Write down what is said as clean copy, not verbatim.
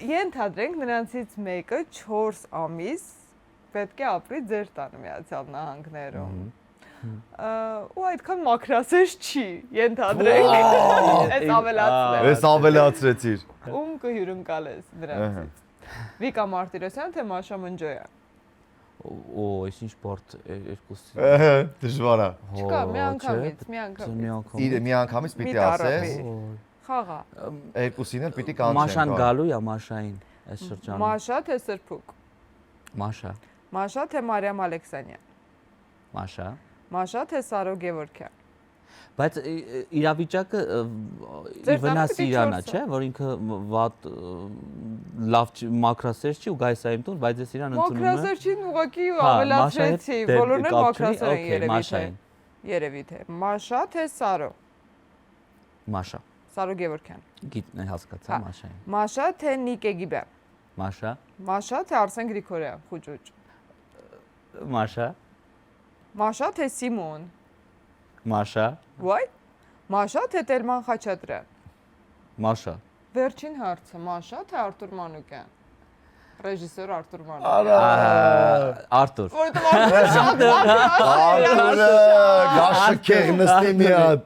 Ենթադրենք նրանցից մեկը 4 ամիս պետք է ապրի ձեր տանը Միացյալ Նահանգներում։ Ու այդքան մաքրասեր չի, ենթադրենք։ Այս ավելացնեմ։ Ես ավելացրեցիր։ Ում կհյուրընկալես նրանցից։ Վիկա Մարտիրոսյան թե Մաշա Մնջոյան։ Օ, այս ինչ բարդ երկուսի։ Դժվար է։ Չկա, մի անգամից։ Մի անգամից պիտի ասես։ Խաղա։ Երկուսին էլ պիտի կանչենք։ Մաշան գալու է Մաշային այս շրջանում։ Մաշա թե Սրբուկ։ Մաշա։ Մաշա թե Մարիամ Ալեքսանյան։ Մաշա։ Մաշա թե Սարո Գևորգյան։ Բայց իրավիճակը վնասի իրանա, չէ, որ ինքը վատ լավ մակրասեր չի ու գայսային տուն, բայց ես իրան ընդունում եմ։ Մակրասեր չի, ուղղակի ավելացրեցի, բոլորն էլ մակրասեր են երևի թե։ Մաշա թե Սարո։ Մաշա։ Սարո Գևորգյան։ Գիտնե հասկացա Մաշային։ Մաշա թե Նիկե Գիբյան։ Մաշա։ Մաշա թե Արսեն Գրիգորյան, խուճուճ։ Մաշա։ Մաշա թե Սիմոն։ Մաշա։ Վայ։ Մաշա թե Տերման Խաչատրյան։ Մաշա։ Վերջին հարցը, Մաշա թե Արտուր Մանուկյան։ Ռեժիսոր Արտուր Մանուկյան։ Արտուր։ Որտե՞ղ Արտուրը շատ լավ է։ Արտուրը գաշը կեղ նստի մի հատ։